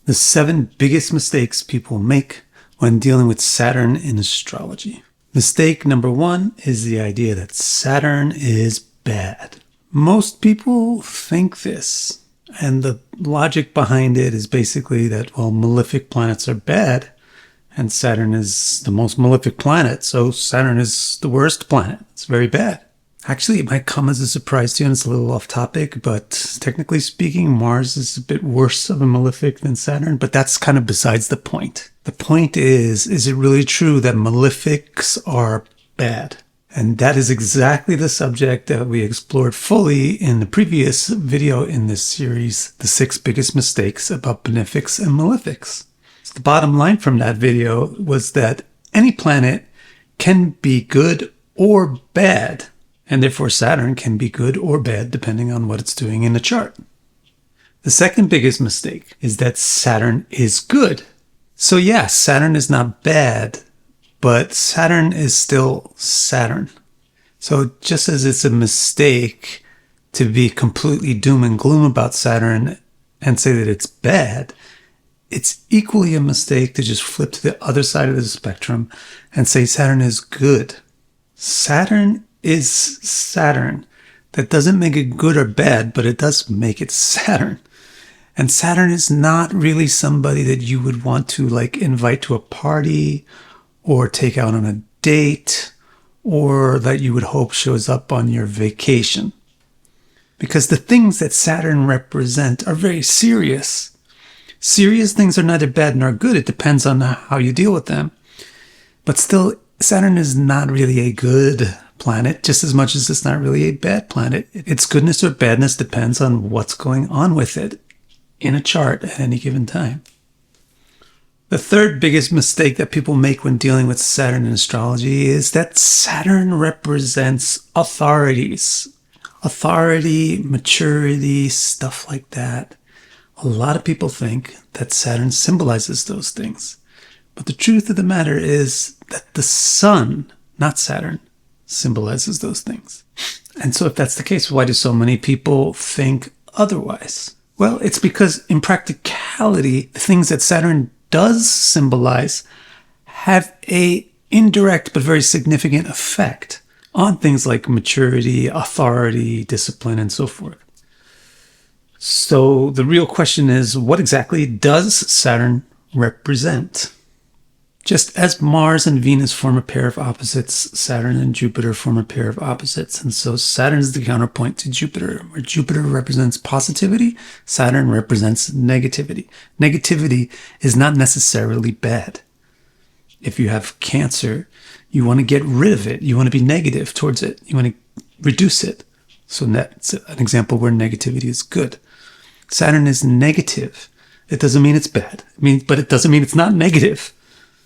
The 7 biggest mistakes people make when dealing with Saturn in astrology. Mistake number 1 is the idea that Saturn is bad. Most people think this, and the logic behind it is basically that, well, malefic planets are bad, and Saturn is the most malefic planet, so Saturn is the worst planet. It's very bad. Actually, it might come as a surprise to you, and it's a little off topic, but technically speaking, Mars is a bit worse of a malefic than Saturn, but that's kind of besides the point. The point is it really true that malefics are bad? And that is exactly the subject that we explored fully in the previous video in this series, the 6 biggest mistakes about benefics and malefics. So the bottom line from that video was that any planet can be good or bad, and therefore Saturn can be good or bad depending on what it's doing in the chart. The second biggest mistake is that Saturn is good. So yes, Saturn is not bad, but Saturn is still Saturn. So just as it's a mistake to be completely doom and gloom about Saturn and say that it's bad, it's equally a mistake to just flip to the other side of the spectrum and say Saturn is good. Saturn is Saturn. That doesn't make it good or bad, but it does make it Saturn. And Saturn is not really somebody that you would want to invite to a party or take out on a date or that you would hope shows up on your vacation. Because the things that Saturn represent are very serious. Serious things are neither bad nor good. It depends on how you deal with them. But still, Saturn is not really a good planet, just as much as it's not really a bad planet. Its goodness or badness depends on what's going on with it in a chart at any given time. The third biggest mistake that people make when dealing with Saturn in astrology is that Saturn represents authorities. Authority, maturity, stuff like that. A lot of people think that Saturn symbolizes those things. But the truth of the matter is that the Sun, not Saturn, symbolizes those things. And so if that's the case, why do so many people think otherwise? Well, it's because in practicality, the things that Saturn does symbolize have a indirect but very significant effect on things like maturity, authority, discipline, and so forth. So the real question is, what exactly does Saturn represent? Just as Mars and Venus form a pair of opposites, Saturn and Jupiter form a pair of opposites. And so Saturn is the counterpoint to Jupiter. Where Jupiter represents positivity, Saturn represents negativity. Negativity is not necessarily bad. If you have cancer, you want to get rid of it. You want to be negative towards it. You want to reduce it. So that's an example where negativity is good. Saturn is negative. It doesn't mean it's bad. But it doesn't mean it's not negative.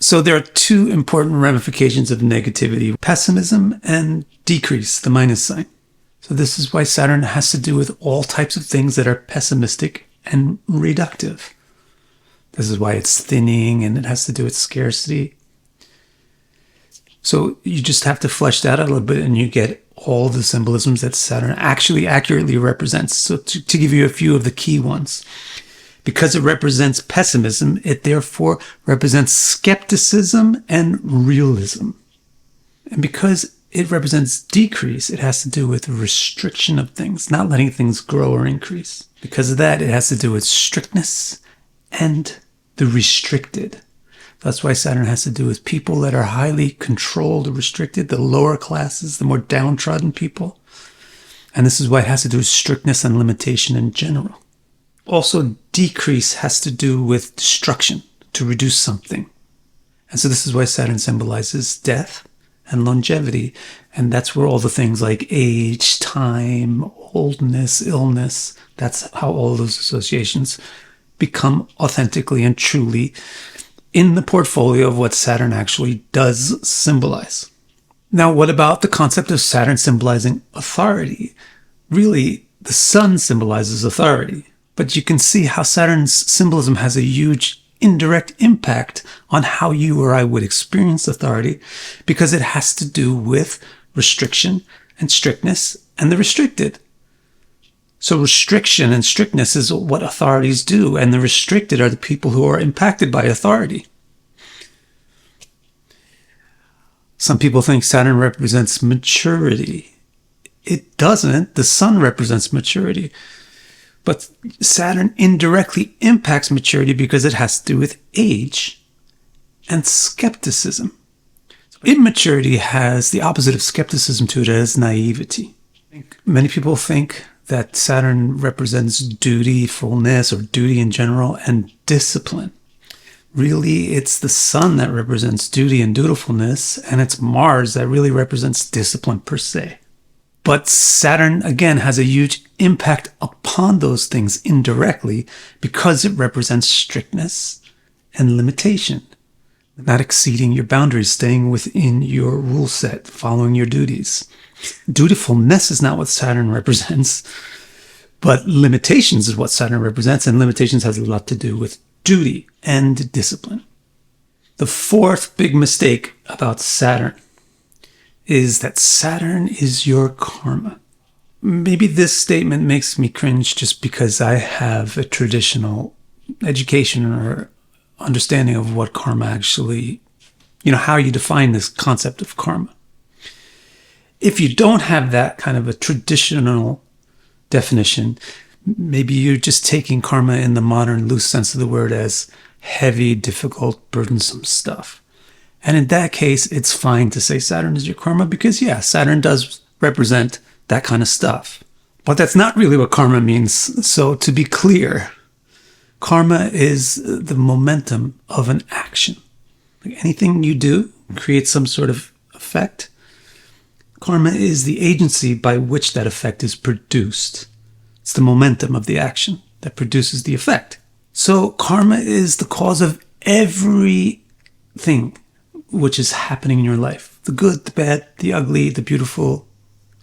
So there are 2 important ramifications of negativity: pessimism and decrease, the minus sign. So this is why Saturn has to do with all types of things that are pessimistic and reductive. This is why it's thinning, and it has to do with scarcity. So you just have to flesh that out a little bit and you get all the symbolisms that Saturn actually accurately represents. So to give you a few of the key ones. Because it represents pessimism, it therefore represents skepticism and realism. And because it represents decrease, it has to do with restriction of things, not letting things grow or increase. Because of that, it has to do with strictness and the restricted. That's why Saturn has to do with people that are highly controlled or restricted, the lower classes, the more downtrodden people. And this is why it has to do with strictness and limitation in general. Also, decrease has to do with destruction, to reduce something. And so this is why Saturn symbolizes death and longevity. And that's where all the things like age, time, oldness, illness, that's how all those associations become authentically and truly in the portfolio of what Saturn actually does symbolize. Now, what about the concept of Saturn symbolizing authority? Really, the Sun symbolizes authority. But you can see how Saturn's symbolism has a huge indirect impact on how you or I would experience authority, because it has to do with restriction and strictness and the restricted. So restriction and strictness is what authorities do, and the restricted are the people who are impacted by authority. Some people think Saturn represents maturity. It doesn't. The sun represents maturity. But Saturn indirectly impacts maturity because it has to do with age and skepticism. Immaturity has the opposite of skepticism to it as naivety. Many people think that Saturn represents dutifulness or duty in general and discipline. Really, it's the sun that represents duty and dutifulness, and it's Mars that really represents discipline per se. But Saturn, again, has a huge impact upon those things indirectly because it represents strictness and limitation, not exceeding your boundaries, staying within your rule set, following your duties. Dutifulness is not what Saturn represents, but limitations is what Saturn represents, and limitations has a lot to do with duty and discipline. The fourth big mistake about Saturn is that Saturn is your karma. Maybe this statement makes me cringe just because I have a traditional education or understanding of what karma actually, how you define this concept of karma. If you don't have that kind of a traditional definition, maybe you're just taking karma in the modern loose sense of the word as heavy, difficult, burdensome stuff. And in that case, it's fine to say Saturn is your karma because, yeah, Saturn does represent that kind of stuff. But that's not really what karma means. So to be clear, karma is the momentum of an action. Like anything you do creates some sort of effect. Karma is the agency by which that effect is produced. It's the momentum of the action that produces the effect. So karma is the cause of everything which is happening in your life. The good, the bad, the ugly, the beautiful,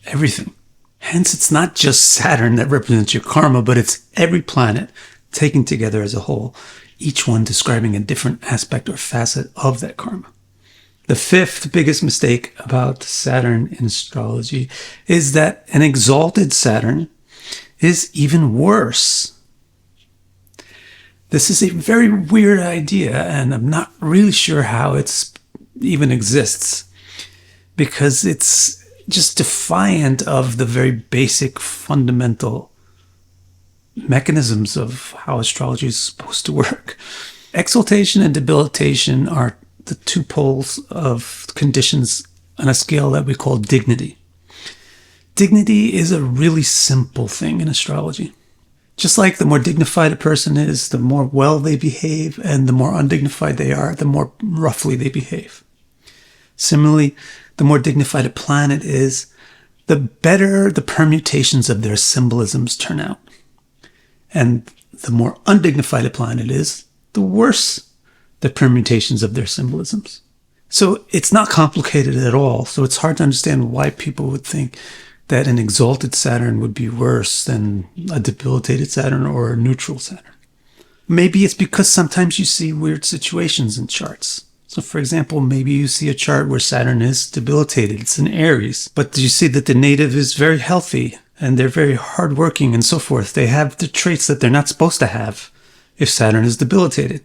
everything. Hence, it's not just Saturn that represents your karma, but it's every planet taken together as a whole, each one describing a different aspect or facet of that karma. The fifth biggest mistake about Saturn in astrology is that an exalted Saturn is even worse. This is a very weird idea, and I'm not really sure how it even exists, because it's just defiant of the very basic fundamental mechanisms of how astrology is supposed to work. Exaltation and debilitation are the two poles of conditions on a scale that we call dignity. Dignity is a really simple thing in astrology. Just like the more dignified a person is, the more well they behave, and the more undignified they are, the more roughly they behave. Similarly, the more dignified a planet is, the better the permutations of their symbolisms turn out. And the more undignified a planet is, the worse the permutations of their symbolisms. So it's not complicated at all. So it's hard to understand why people would think that an exalted Saturn would be worse than a debilitated Saturn or a neutral Saturn. Maybe it's because sometimes you see weird situations in charts. So for example, maybe you see a chart where Saturn is debilitated. It's in Aries. But you see that the native is very healthy and they're very hardworking and so forth. They have the traits that they're not supposed to have if Saturn is debilitated.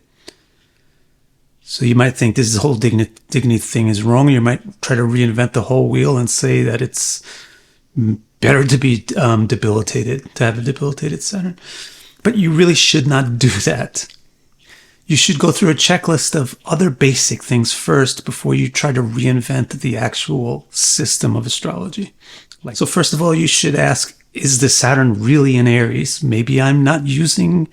So you might think this whole dignity thing is wrong. You might try to reinvent the whole wheel and say that it's better to be debilitated, to have a debilitated Saturn. But you really should not do that. You should go through a checklist of other basic things first before you try to reinvent the actual system of astrology. So first of all, you should ask, is the Saturn really in Aries? Maybe I'm not using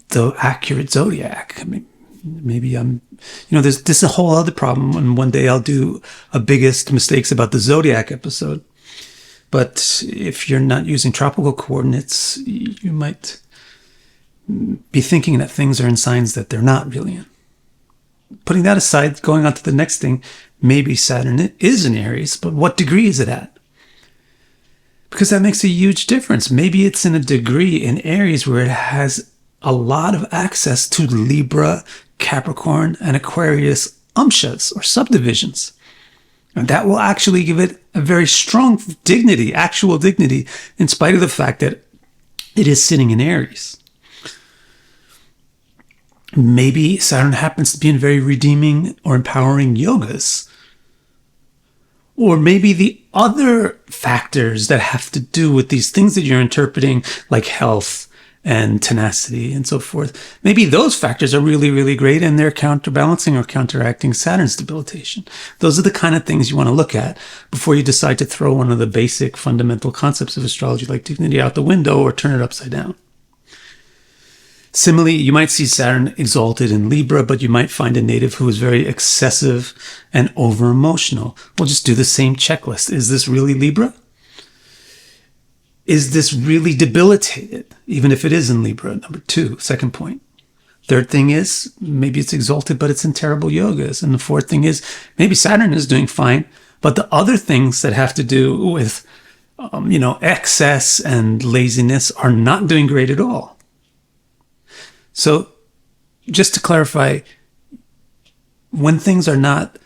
the accurate zodiac. I mean, maybe I'm, this is a whole other problem. And one day I'll do a biggest mistakes about the zodiac episode. But if you're not using tropical coordinates, you might be thinking that things are in signs that they're not really in. Putting that aside, going on to the next thing, maybe Saturn is in Aries, but what degree is it at? Because that makes a huge difference. Maybe it's in a degree in Aries where it has a lot of access to Libra, Capricorn, and Aquarius amshas or subdivisions. And that will actually give it a very strong dignity, actual dignity, in spite of the fact that it is sitting in Aries. Maybe Saturn happens to be in very redeeming or empowering yogas. Or maybe the other factors that have to do with these things that you're interpreting, like health and tenacity and so forth. Maybe those factors are really, really great and they're counterbalancing or counteracting Saturn's debilitation. Those are the kind of things you want to look at before you decide to throw one of the basic fundamental concepts of astrology like dignity out the window or turn it upside down. Similarly, you might see Saturn exalted in Libra, but you might find a native who is very excessive and over-emotional. We'll just do the same checklist. Is this really Libra? Is this really debilitated, even if it is in Libra? Number 2, second point. Third thing is, maybe it's exalted, but it's in terrible yogas. And the fourth thing is, maybe Saturn is doing fine, but the other things that have to do with, excess and laziness are not doing great at all. So just to clarify, when things are not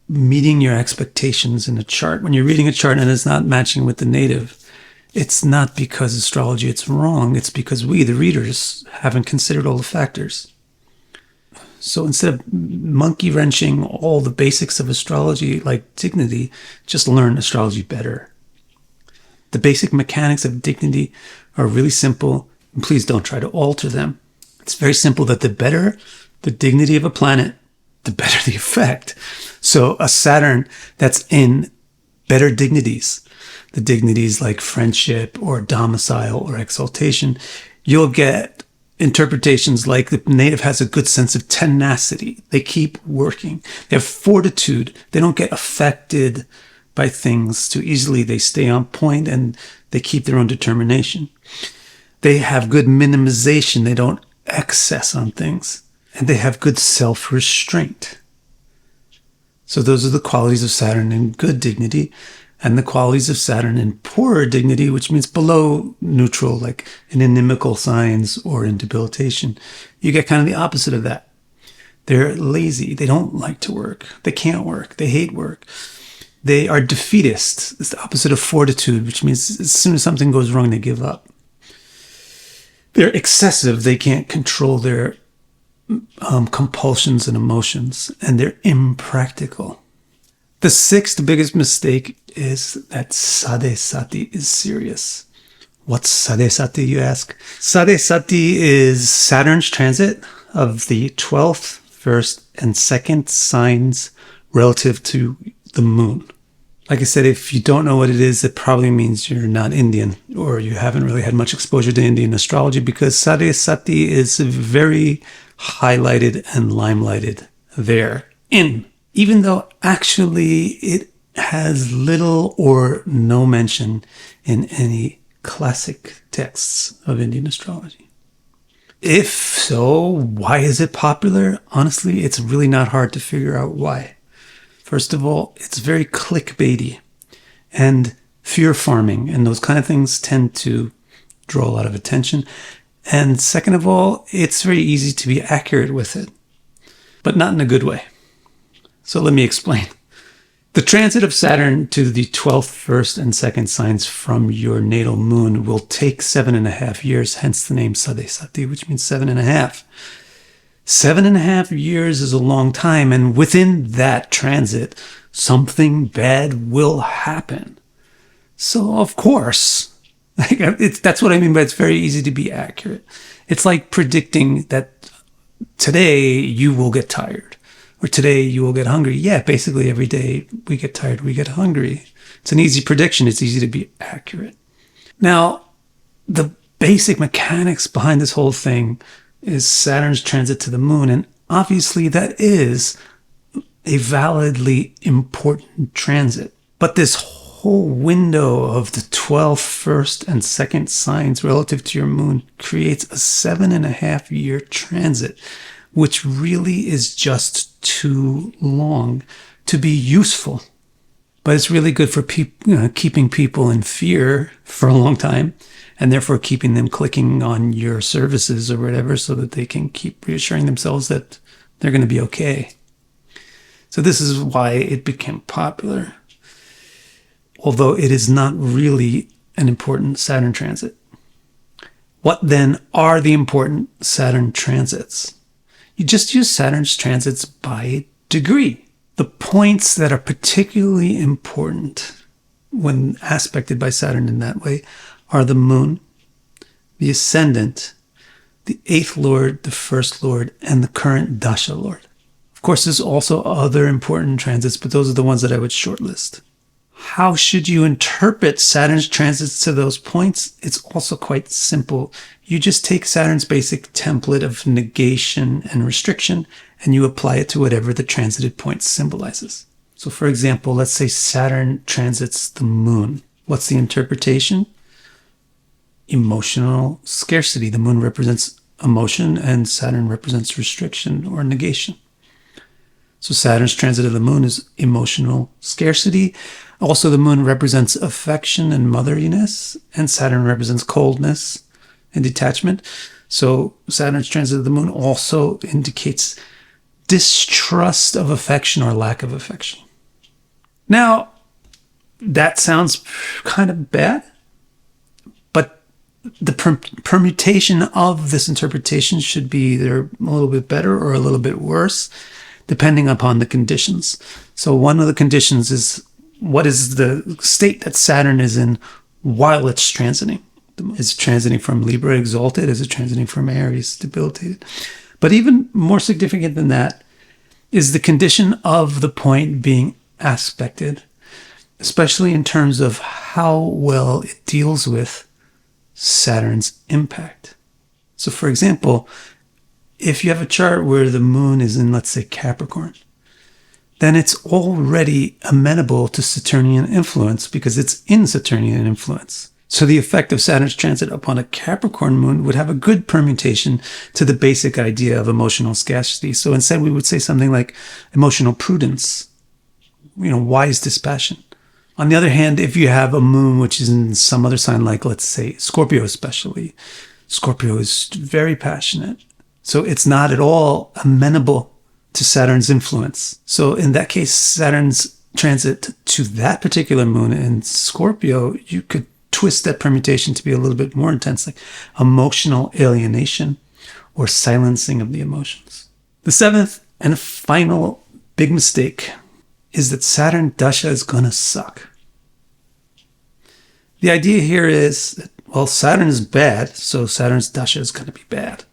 meeting your expectations in a chart, when you're reading a chart and it's not matching with the native, it's not because astrology it's wrong. It's because we, the readers, haven't considered all the factors. So instead of monkey wrenching all the basics of astrology like dignity, just learn astrology better. The basic mechanics of dignity are really simple, and please don't try to alter them. It's very simple that the better the dignity of a planet, the better the effect. So a Saturn that's in better dignities, the dignities like friendship or domicile or exaltation, you'll get interpretations like the native has a good sense of tenacity. They keep working. They have fortitude. They don't get affected by things too easily. They stay on point and they keep their own determination. They have good minimization. They don't excess on things. And they have good self-restraint. So those are the qualities of Saturn in good dignity, and the qualities of Saturn in poorer dignity, which means below neutral, like in inimical signs or in debilitation. You get kind of the opposite of that. They're lazy. They don't like to work. They can't work. They hate work. They are defeatist. It's the opposite of fortitude, which means as soon as something goes wrong, they give up. They're excessive. They can't control their compulsions and emotions, and they're impractical. The sixth biggest mistake is that Sadesati is serious. What's Sadesati, you ask? Sadesati is Saturn's transit of the 12th, 1st, and 2nd signs relative to the moon. Like I said, if you don't know what it is, it probably means you're not Indian or you haven't really had much exposure to Indian astrology, because Sadesati is very highlighted and limelighted therein, even though actually it has little or no mention in any classic texts of Indian astrology. If so, why is it popular? Honestly, it's really not hard to figure out why. First of all, it's very clickbaity and fear farming, and those kind of things tend to draw a lot of attention. And second of all, it's very easy to be accurate with it, but not in a good way. So let me explain. The transit of Saturn to the 12th, 1st, and 2nd signs from your natal moon will take 7.5 years, hence the name Sadesati, which means 7.5. 7.5 years is a long time, and within that transit, something bad will happen. So, of course, that's what I mean by it's very easy to be accurate. It's like predicting that today you will get tired, or today you will get hungry. Yeah, basically every day we get tired, we get hungry. It's an easy prediction. It's easy to be accurate. Now, the basic mechanics behind this whole thing is Saturn's transit to the moon, and obviously that is a validly important transit. But this whole window of the 12th, 1st, and 2nd signs relative to your moon creates a 7.5 year transit, which really is just too long to be useful. But it's really good for keeping people in fear for a long time, and therefore keeping them clicking on your services or whatever so that they can keep reassuring themselves that they're going to be okay. So this is why it became popular, although it is not really an important Saturn transit. What then are the important Saturn transits? You just use Saturn's transits by degree. The points that are particularly important when aspected by Saturn in that way are the moon, the ascendant, the 8th lord, the 1st lord, and the current dasha lord. Of course, there's also other important transits, but those are the ones that I would shortlist. How should you interpret Saturn's transits to those points? It's also quite simple. You just take Saturn's basic template of negation and restriction, and you apply it to whatever the transited point symbolizes. So for example, let's say Saturn transits the moon. What's the interpretation? Emotional scarcity. The moon represents emotion, and Saturn represents restriction or negation. So Saturn's transit of the moon is emotional scarcity. Also, the moon represents affection and motheriness, and Saturn represents coldness and detachment. So Saturn's transit of the moon also indicates distrust of affection or lack of affection. Now, that sounds kind of bad, but the permutation of this interpretation should be either a little bit better or a little bit worse, depending upon the conditions. So one of the conditions is, what is the state that Saturn is in while it's transiting? Is it transiting from Libra exalted? Is it transiting from Aries debilitated? But even more significant than that is the condition of the point being aspected, especially in terms of how well it deals with Saturn's impact. So for example, if you have a chart where the moon is in, let's say, Capricorn, then it's already amenable to Saturnian influence because it's in Saturnian influence. So the effect of Saturn's transit upon a Capricorn moon would have a good permutation to the basic idea of emotional scarcity. So instead we would say something like emotional prudence, wise dispassion. On the other hand, if you have a moon which is in some other sign, like let's say Scorpio especially, Scorpio is very passionate. So it's not at all amenable to Saturn's influence. So in that case, Saturn's transit to that particular moon in Scorpio, you could twist that permutation to be a little bit more intense, like emotional alienation or silencing of the emotions. The seventh and final big mistake is that Saturn dasha is going to suck. The idea here is that, well, Saturn is bad, so Saturn's dasha is going to be bad.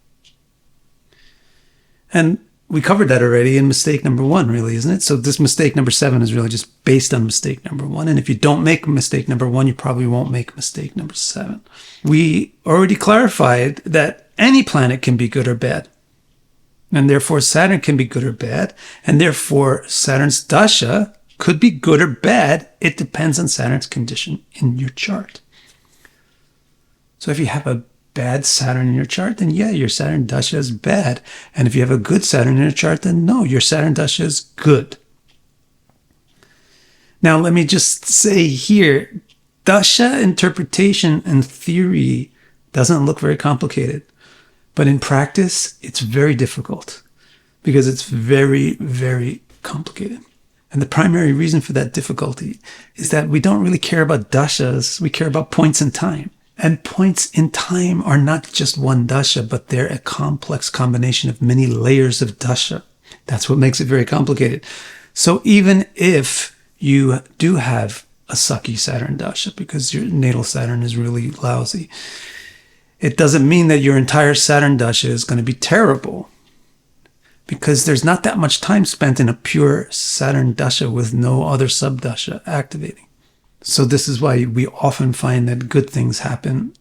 And we covered that already in mistake number 1, really, isn't it? So this mistake number 7 is really just based on mistake number 1. And if you don't make mistake number 1, you probably won't make mistake number 7. We already clarified that any planet can be good or bad. And therefore Saturn can be good or bad. And therefore Saturn's dasha could be good or bad. It depends on Saturn's condition in your chart. So if you have a bad Saturn in your chart, then yeah, your Saturn dasha is bad. And if you have a good Saturn in your chart, then no, your Saturn dasha is good. Now, let me just say here, dasha interpretation and theory doesn't look very complicated. But in practice, it's very difficult because it's very, very complicated. And the primary reason for that difficulty is that we don't really care about dashas, we care about points in time. And points in time are not just one dasha, but they're a complex combination of many layers of dasha. That's what makes it very complicated. So even if you do have a sucky Saturn dasha because your natal Saturn is really lousy, it doesn't mean that your entire Saturn dasha is going to be terrible, because there's not that much time spent in a pure Saturn dasha with no other sub-dasha activating. So this is why we often find that good things happen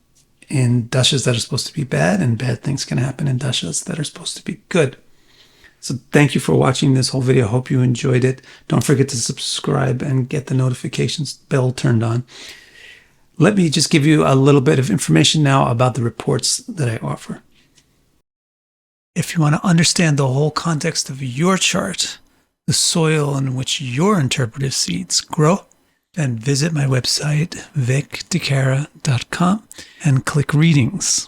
in dashas that are supposed to be bad, and bad things can happen in dashas that are supposed to be good. So thank you for watching this whole video. I hope you enjoyed it. Don't forget to subscribe and get the notifications bell turned on. Let me just give you a little bit of information now about the reports that I offer. If you want to understand the whole context of your chart, the soil in which your interpretive seeds grow, then visit my website, vicdecara.com, and click Readings.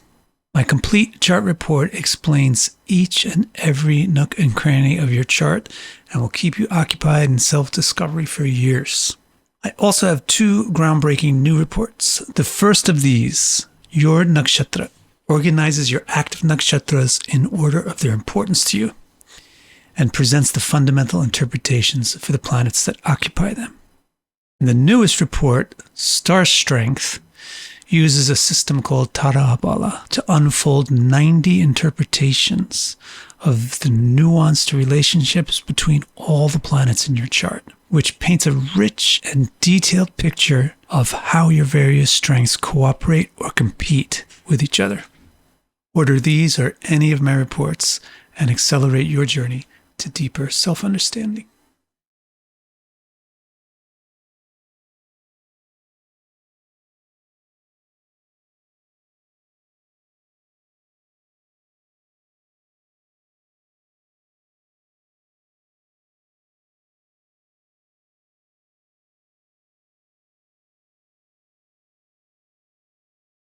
My complete chart report explains each and every nook and cranny of your chart and will keep you occupied in self-discovery for years. I also have 2 groundbreaking new reports. The first of these, your nakshatra, organizes your active nakshatras in order of their importance to you, and presents the fundamental interpretations for the planets that occupy them. And the newest report, Star Strength, uses a system called Tarabala to unfold 90 interpretations of the nuanced relationships between all the planets in your chart, which paints a rich and detailed picture of how your various strengths cooperate or compete with each other. Order these or any of my reports and accelerate your journey to deeper self-understanding.